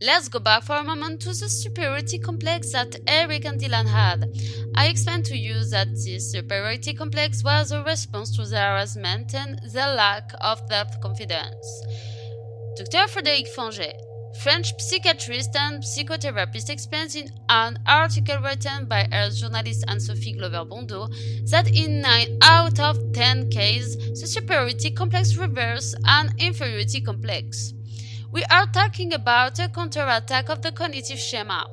Let's go back for a moment to the superiority complex that Eric and Dylan had. I explained to you that this superiority complex was a response to their harassment and their lack of self-confidence. Dr. Frédéric Fanget, French psychiatrist and psychotherapist, explains in an article written by her journalist Anne-Sophie Glover-Bondo that in 9 out of 10 cases, the superiority complex reverses an inferiority complex. We are talking about a counterattack of the cognitive schema,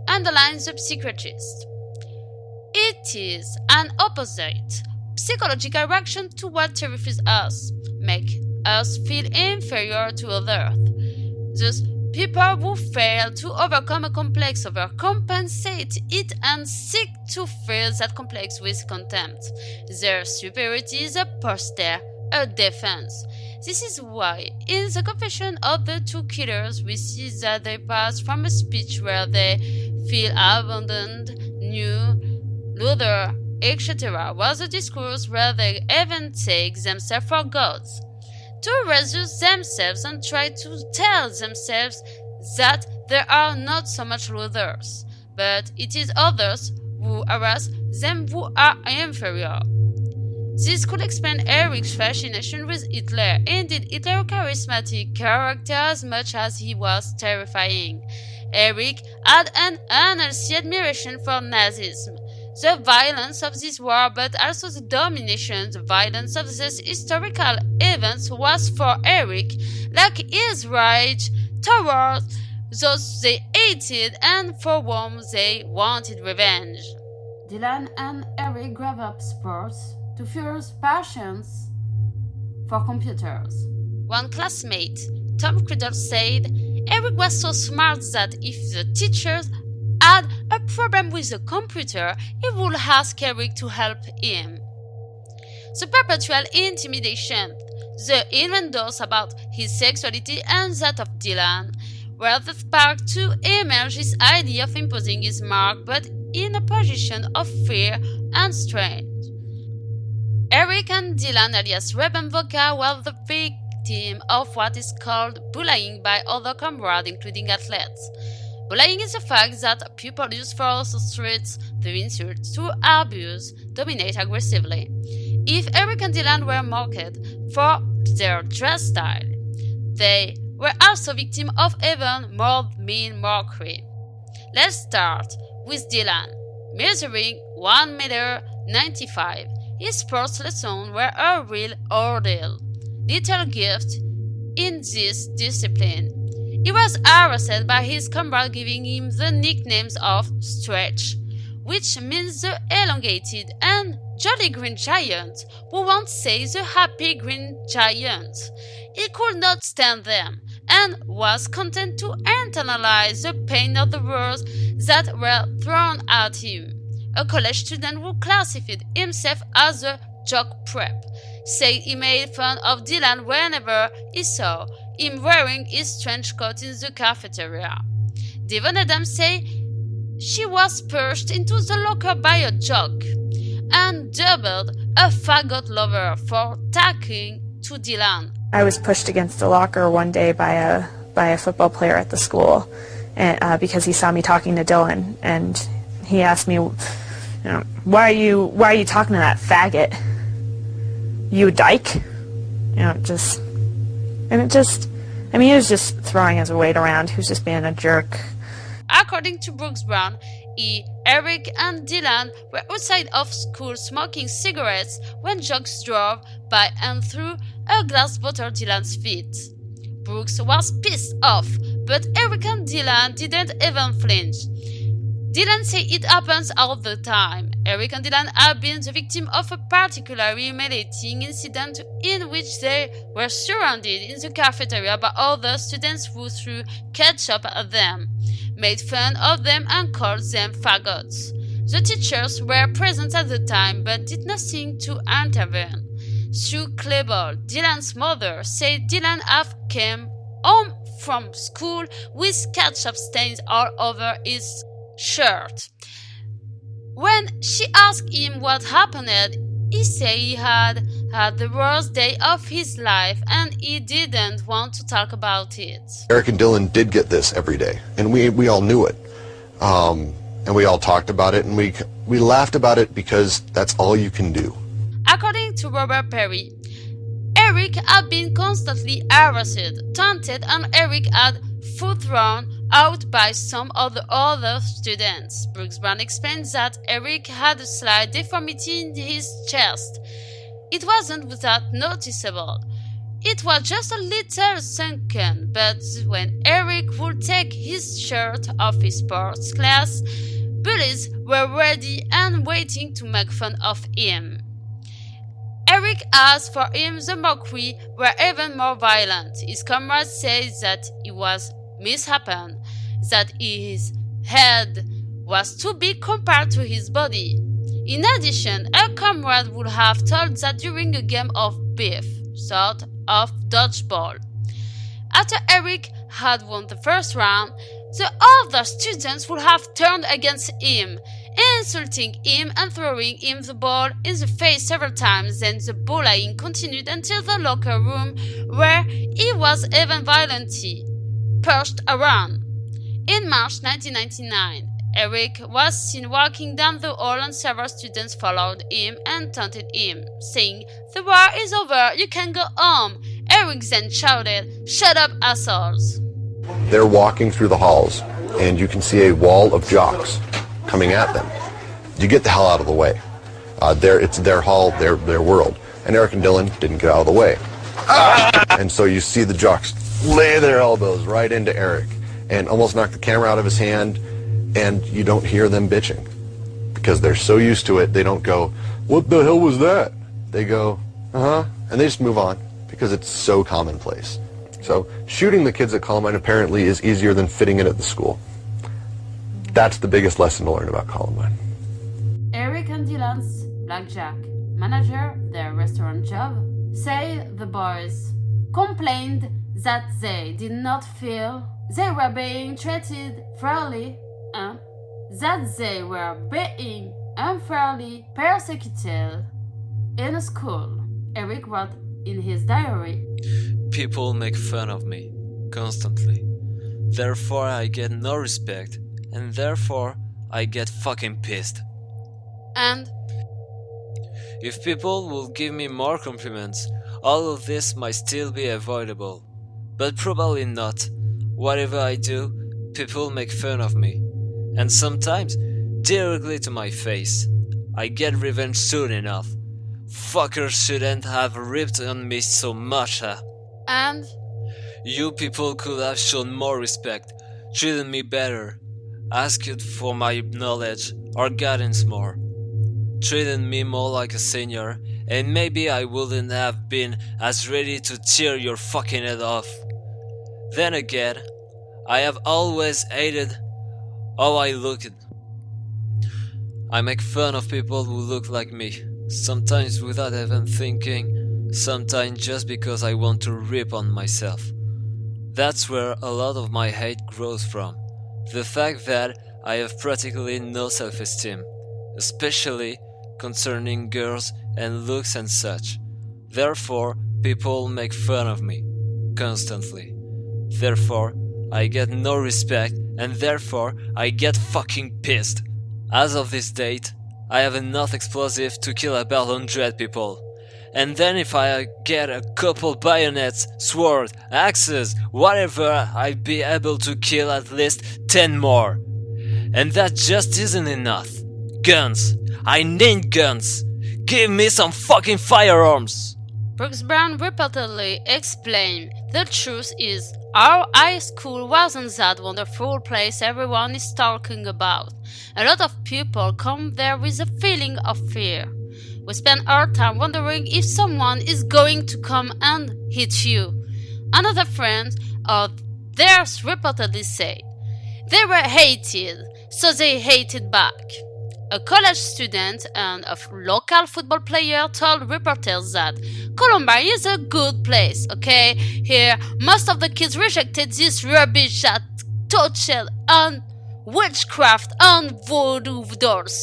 underlines the psychiatrist. It is an opposite psychological reaction to what terrifies us, make us feel inferior to others. Thus, people who fail to overcome a complex overcompensate it and seek to fill that complex with contempt. Their superiority is a posture, a defense. This is why, in the confession of the two killers, we see that they pass from a speech where they feel abandoned, new, loser, etc., was a discourse where they even take themselves for gods, to reduce themselves and try to tell themselves that they are not so much losers, but it is others who harass them who are inferior. This could explain Eric's fascination with Hitler. Indeed, Hitler was a charismatic character as much as he was terrifying. Eric had an unhealthy admiration for Nazism, the violence of this war, but also the domination, the violence of these historical events was for Eric like his rage towards those they hated and for whom they wanted revenge. Dylan and Eric gave up sports to fierce passions for computers. One classmate, Tom Criddle, said Eric was so smart that if the teachers had a problem with the computer, he would ask Eric to help him. The perpetual intimidation, the innuendos about his sexuality and that of Dylan, were the spark to emerge his idea of imposing his mark, but in a position of fear and strength. Eric and Dylan, alias Reuben Voca, were the victim of what is called bullying by other comrades, including athletes. Bullying is the fact that people use force or threats to insult, to abuse, dominate aggressively. If Eric and Dylan were mocked for their dress style, they were also victims of even more mean mockery. Let's start with Dylan. Measuring 1.95 m, his sports lessons were a real ordeal. Little gift in this discipline. He was harassed by his comrades, giving him the nicknames of Stretch, which means the elongated, and Jolly Green Giant, who won't say the Happy Green Giant. He could not stand them, and was content to internalize the pain of the words that were thrown at him. A college student who classified himself as a jock prep said he made fun of Dylan whenever he saw him wearing his trench coat in the cafeteria. Devon Adams said she was pushed into the locker by a jock and dubbed a faggot lover for talking to Dylan. I was pushed against a locker one day by a football player at the school, and because he saw me talking to Dylan, and he asked me, why are you talking to that faggot? You dyke? He was just throwing his weight around. He was just being a jerk. According to Brooks Brown, Eric and Dylan were outside of school smoking cigarettes when jocks drove by and threw a glass bottle at Dylan's feet. Brooks was pissed off, but Eric and Dylan didn't even flinch. Dylan said it happens all the time. Eric and Dylan have been the victim of a particularly humiliating incident in which they were surrounded in the cafeteria by other students who threw ketchup at them, made fun of them and called them faggots. The teachers were present at the time but did nothing to intervene. Sue Klebel, Dylan's mother, said Dylan have came home from school with ketchup stains all over his shirt. When she asked him what happened, he said he had had the worst day of his life and he didn't want to talk about it. Eric and Dylan did get this every day, and we all knew it. And we all talked about it, and we laughed about it because that's all you can do. According to Robert Perry, Eric had been constantly harassed, taunted, and Eric had foot thrown out by some of the other students. Brooks Brown explains that Eric had a slight deformity in his chest. It wasn't without noticeable. It was just a little sunken, but when Eric would take his shirt off his sports class, bullies were ready and waiting to make fun of him. Eric asked for him the mockery were even more violent. His comrades say that he was mishappen, that his head was too big compared to his body. In addition, a comrade would have told that during a game of beef, sort of dodgeball, after Eric had won the first round, the other students would have turned against him, insulting him and throwing him the ball in the face several times. Then the bullying continued until the locker room, where he was even violently pushed around. In March 1999, Eric was seen walking down the hall and several students followed him and taunted him, saying, "The war is over, you can go home." Eric then shouted, "Shut up, assholes." They're walking through the halls, and you can see a wall of jocks coming at them. You get the hell out of the way. It's their hall, their world. And Eric and Dylan didn't get out of the way. And so you see the jocks lay their elbows right into Eric and almost knock the camera out of his hand, and you don't hear them bitching. Because they're so used to it, they don't go, "What the hell was that?" They go, "Uh-huh," and they just move on because it's so commonplace. So shooting the kids at Columbine apparently is easier than fitting it at the school. That's the biggest lesson to learn about Columbine. Eric and Dylan's blackjack manager, their restaurant job, say the boys complained that they did not feel they were being treated fairly and that they were being unfairly persecuted in a school. Eric wrote in his diary, "People make fun of me constantly. Therefore I get no respect, and therefore I get fucking pissed. and If people will give me more compliments, all of this might still be avoidable. But probably not. Whatever I do, people make fun of me. And sometimes, directly to my face. I get revenge soon enough. Fuckers shouldn't have ripped on me so much, huh? and You people could have shown more respect, treated me better, asked for my knowledge or guidance more, treated me more like a senior, and maybe I wouldn't have been as ready to tear your fucking head off. Then again, I have always hated how I looked. I make fun of people who look like me, sometimes without even thinking, sometimes just because I want to rip on myself. That's where a lot of my hate grows from. The fact that I have practically no self-esteem, especially concerning girls and looks and such. Therefore, people make fun of me constantly. Therefore, I get no respect, and therefore I get fucking pissed. As of this date, I have enough explosive to kill about 100 people. And then if I get a couple bayonets, sword, axes, whatever, I'd be able to kill at least 10 more. And that just isn't enough. Guns. I need guns. Give me some fucking firearms. Brooks Brown repeatedly explained, "The truth is, our high school wasn't that wonderful place everyone is talking about. A lot of people come there with a feeling of fear. We spend our time wondering if someone is going to come and hit you." Another friend of theirs reportedly said, "They were hated, so they hated back." A college student and a local football player told reporters that Columbine is a good place, okay? Here, most of the kids rejected this rubbish that touched on witchcraft and voodoo dolls.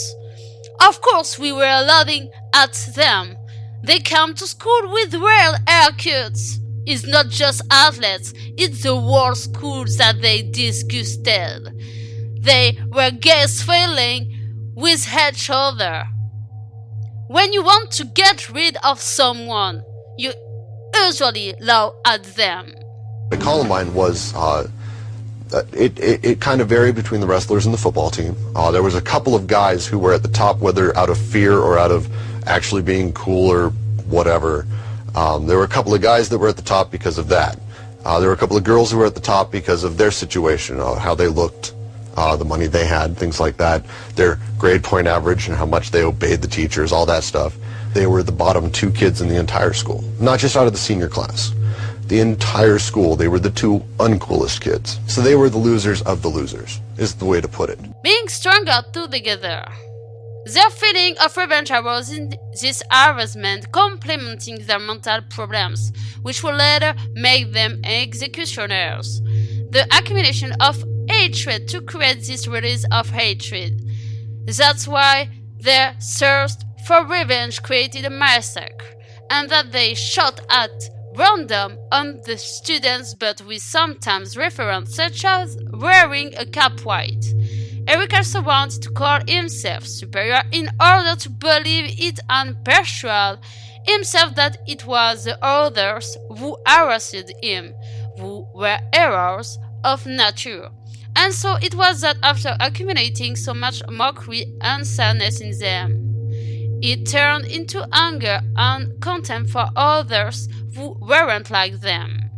Of course, we were laughing at them. They come to school with real haircuts. It's not just athletes, it's the whole school that they disgusted. They were guests fighting with each other. When you want to get rid of someone, you usually laugh at them. The Columbine was, it kind of varied between the wrestlers and the football team. There was a couple of guys who were at the top, whether out of fear or out of actually being cool or whatever. There were a couple of guys that were at the top because of that. There were a couple of girls who were at the top because of their situation, how they looked, the money they had, things like that, their grade point average and how much they obeyed the teachers, all that stuff. They were the bottom 2 kids in the entire school, not just out of the senior class. The entire school, they were the 2 uncoolest kids. So they were the losers of the losers, is the way to put it. Being stronger together. Their feeling of revenge arose in this harassment, complementing their mental problems, which would later make them executioners. The accumulation of hatred to create this release of hatred. That's why their thirst for revenge created a massacre, and that they shot at random on the students, but with sometimes reference such as wearing a cap white. Eric also wanted to call himself superior in order to believe it and persuade himself that it was the others who harassed him, who were errors of nature. And so it was that after accumulating so much mockery and sadness in them, it turned into anger and contempt for others who weren't like them.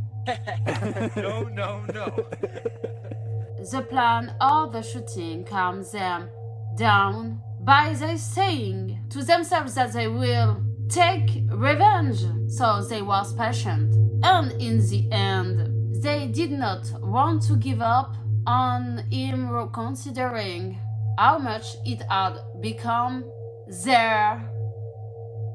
No. The plan of the shooting calms them down by they saying to themselves that they will take revenge, so they was patient. And in the end, they did not want to give up on him, considering how much it had become their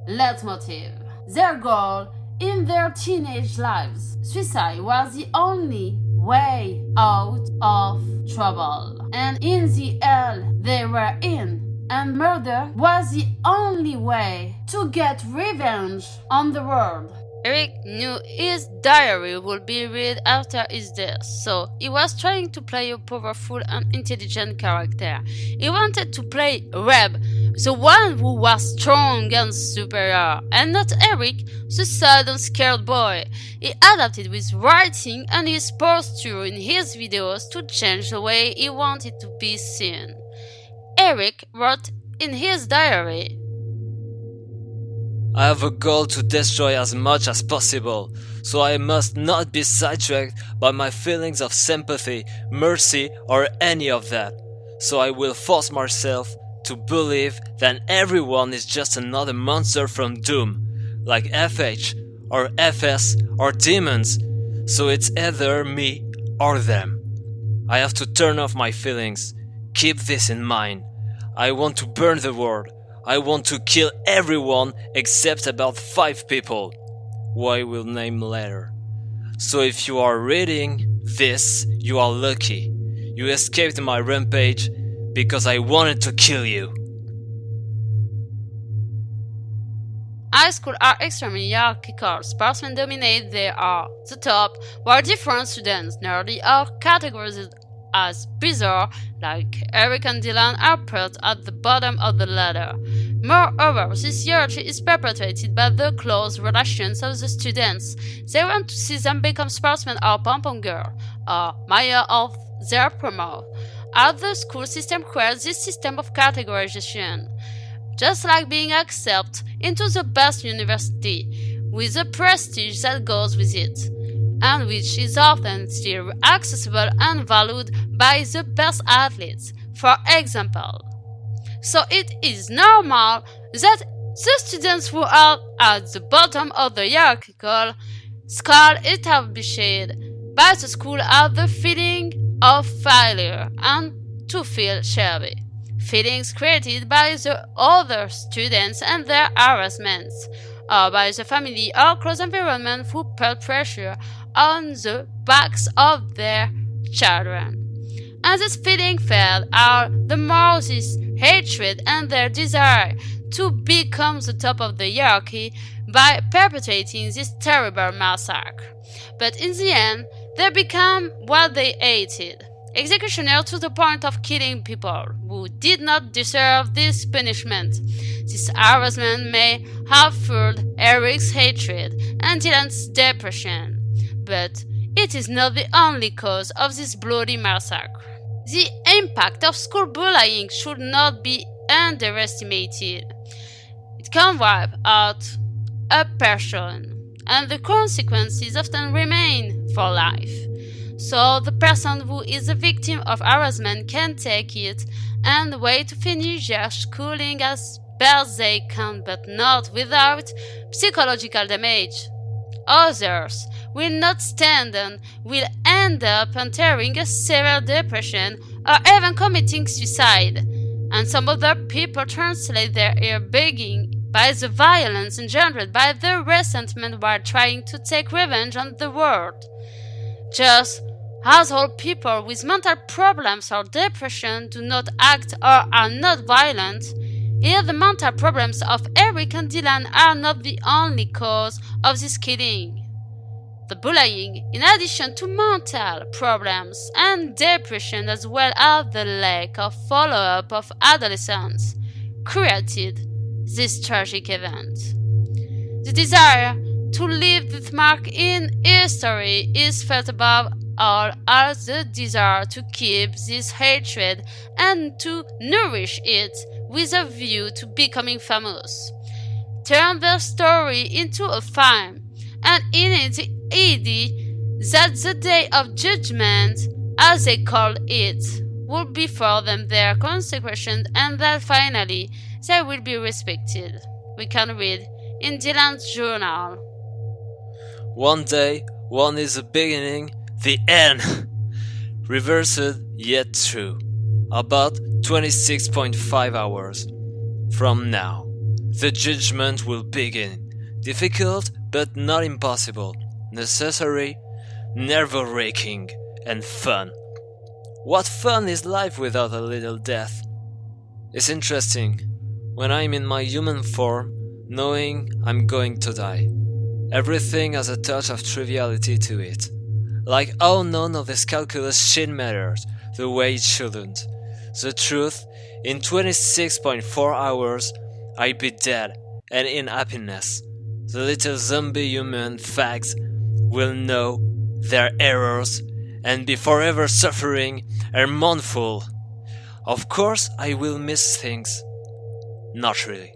leitmotiv, their goal in their teenage lives. Suicide was the only way out of trouble, and in the hell they were in, and murder was the only way to get revenge on the world. Eric knew his diary would be read after his death, so he was trying to play a powerful and intelligent character. He wanted to play Reb, the one who was strong and superior, and not Eric, the sad and scared boy. He adapted his writing and his posture in his videos to change the way he wanted to be seen. Eric wrote in his diary, I have a goal to destroy as much as possible, so I must not be sidetracked by my feelings of sympathy, mercy, or any of that. So I will force myself to believe that everyone is just another monster from Doom, like FH, or FS, or demons, so it's either me or them. I have to turn off my feelings. Keep this in mind. I want to burn the world. I want to kill everyone except about 5 people, who I will name later. So if you are reading this, you are lucky. You escaped my rampage because I wanted to kill you. High schools are extremely hierarchical. Sportsmen dominate, they are the top, while different students, nerdy or categorized as bizarre, like Eric and Dylan, are put at the bottom of the ladder. Moreover, this hierarchy is perpetuated by the close relations of the students. They want to see them become sportsmen or pom-pom girl, or mayor of their promo. As the school system creates this system of categorization, just like being accepted into the best university, with the prestige that goes with it, and which is often still accessible and valued by the best athletes, for example. So it is normal that the students who are at the bottom of the hierarchical scale established by the school have the feeling of failure and to feel shabby. Feelings created by the other students and their harassments, or by the family or close environment who put pressure on the backs of their children. And this feeling felt are the more this hatred and their desire to become the top of the hierarchy by perpetrating this terrible massacre. But in the end, they became what they hated. Executioners to the point of killing people who did not deserve this punishment. This harassment may have fueled Eric's hatred and Dylan's depression, but it is not the only cause of this bloody massacre. The impact of school bullying should not be underestimated. It can wipe out a person, and the consequences often remain for life. So the person who is a victim of harassment can take it and wait to finish their schooling as best they can, but not without psychological damage. Others will not stand and will end up entering a severe depression or even committing suicide. And some other people translate their ear begging by the violence engendered by their resentment while trying to take revenge on the world. Just as all people with mental problems or depression do not act or are not violent, here the mental problems of Eric and Dylan are not the only cause of this killing. The bullying, in addition to mental problems and depression as well as the lack of follow-up of adolescents, created this tragic event. The desire to leave this mark in history is felt above all as the desire to keep this hatred and to nourish it with a view to becoming famous. Turn their story into a film, and in it idea that the day of judgment, as they called it, will be for them their consecration and that finally they will be respected. We can read in Dylan's journal. One day, one is the beginning, the end. Reversed yet true. About 26.5 hours from now, the judgment will begin. Difficult but not impossible. Necessary, nerve-wracking, and fun. What fun is life without a little death? It's interesting, when I'm in my human form, knowing I'm going to die. Everything has a touch of triviality to it. Like how none of this calculus shit matters the way it shouldn't. The truth, in 26.4 hours, I'd be dead and in happiness. The little zombie human fags will know their errors and be forever suffering and mournful. Of course, I will miss things. Not really.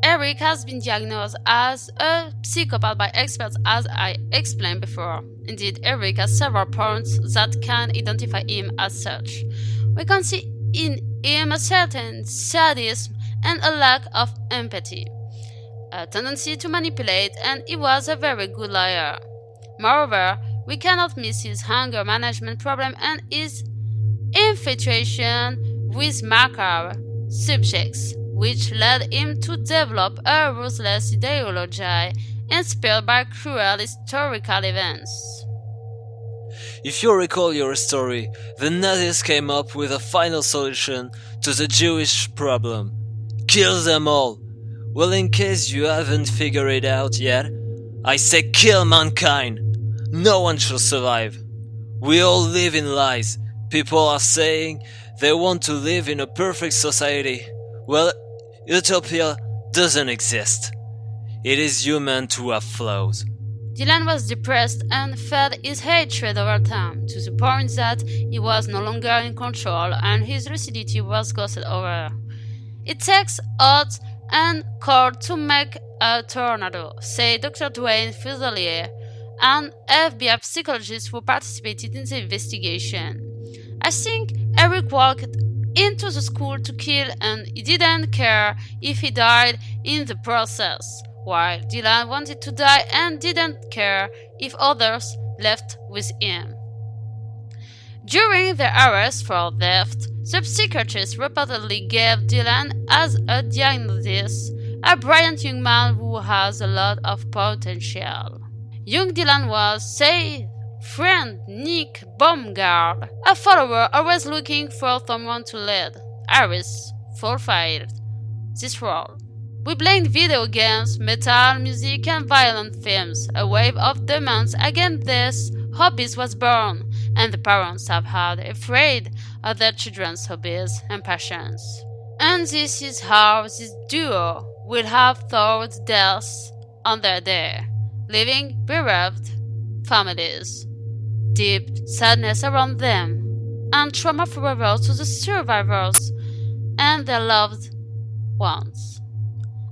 Eric has been diagnosed as a psychopath by experts, as I explained before. Indeed, Eric has several points that can identify him as such. We can see in him a certain sadism and a lack of empathy, a tendency to manipulate, and he was a very good liar. Moreover, we cannot miss his anger management problem and his infatuation with macabre subjects, which led him to develop a ruthless ideology inspired by cruel historical events. If you recall your story, the Nazis came up with a final solution to the Jewish problem. Kill them all! Well, in case you haven't figured it out yet, I say kill mankind! No one shall survive. We all live in lies. People are saying they want to live in a perfect society. Well, utopia doesn't exist. It is human to have flaws. Dylan was depressed and fed his hatred over time, to the point that he was no longer in control and his lucidity was glossed over. It takes hot and cold to make a tornado, said Dr. Dwayne Fuselier, an FBI psychologist who participated in the investigation. I think Eric walked into the school to kill and he didn't care if he died in the process, while Dylan wanted to die and didn't care if others left with him. During the arrest for theft, the psychiatrist reportedly gave Dylan as a diagnosis a brilliant young man who has a lot of potential. Young Dylan was, say, friend Nick Baumgard, a follower always looking for someone to lead. Harris fulfilled this role. We blamed video games, metal music, and violent films. A wave of demands against these hobbies was born, and the parents have had afraid of their children's hobbies and passions. And this is how this duo will have thought deaths on their day, leaving bereaved families, deep sadness around them, and trauma forever to the survivors and their loved ones.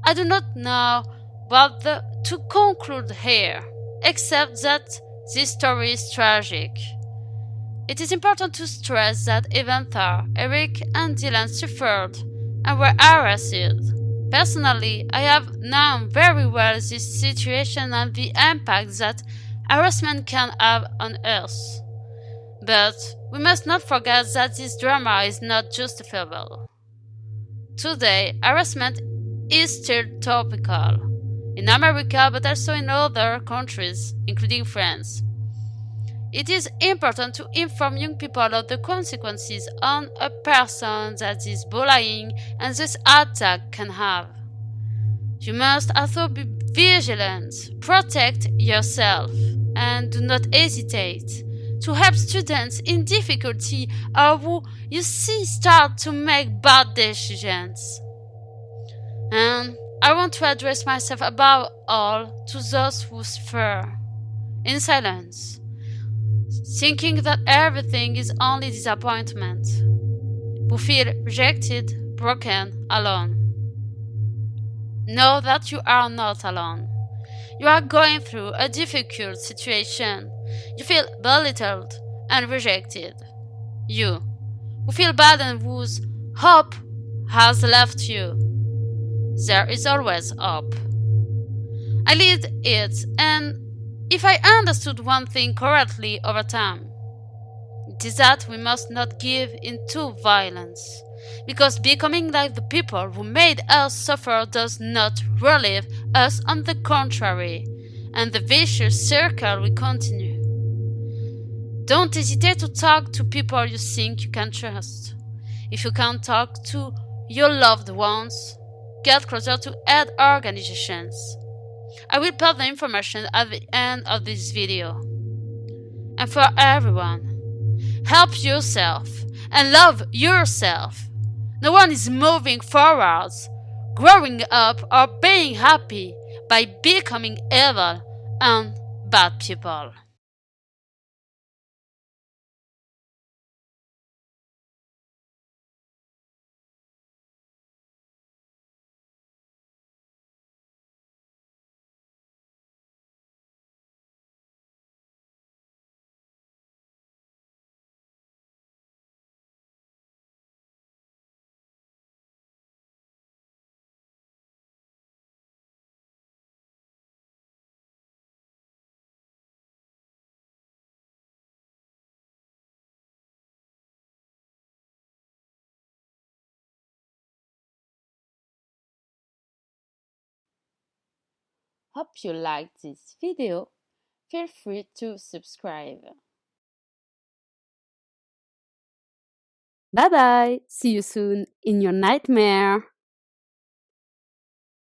I do not know what to conclude here, except that this story is tragic. It is important to stress that even though Eric and Dylan suffered and were harassed, personally I have known very well this situation and the impact that harassment can have on us. But we must not forget that this drama is not justifiable. Today, harassment is still topical in America but also in other countries, including France. It is important to inform young people of the consequences on a person that this bullying and this attack can have. You must also be vigilant, protect yourself, and do not hesitate to help students in difficulty or who you see start to make bad decisions. And I want to address myself above all to those who suffer in silence, thinking that everything is only disappointment, who feel rejected, broken, alone. Know that you are not alone. You are going through a difficult situation. You feel belittled and rejected. You, who feel bad and whose hope has left you. There is always hope. I lived it, and if I understood one thing correctly over time, it is that we must not give in to violence, because becoming like the people who made us suffer does not relieve us, on the contrary, and the vicious circle will continue. Don't hesitate to talk to people you think you can trust. If you can't talk to your loved ones, get closer to aid organizations. I will put the information at the end of this video. And for everyone, help yourself and love yourself. No one is moving forwards, growing up, or being happy by becoming evil and bad people. Hope you liked this video. Feel free to subscribe. Bye bye. See you soon in your nightmare.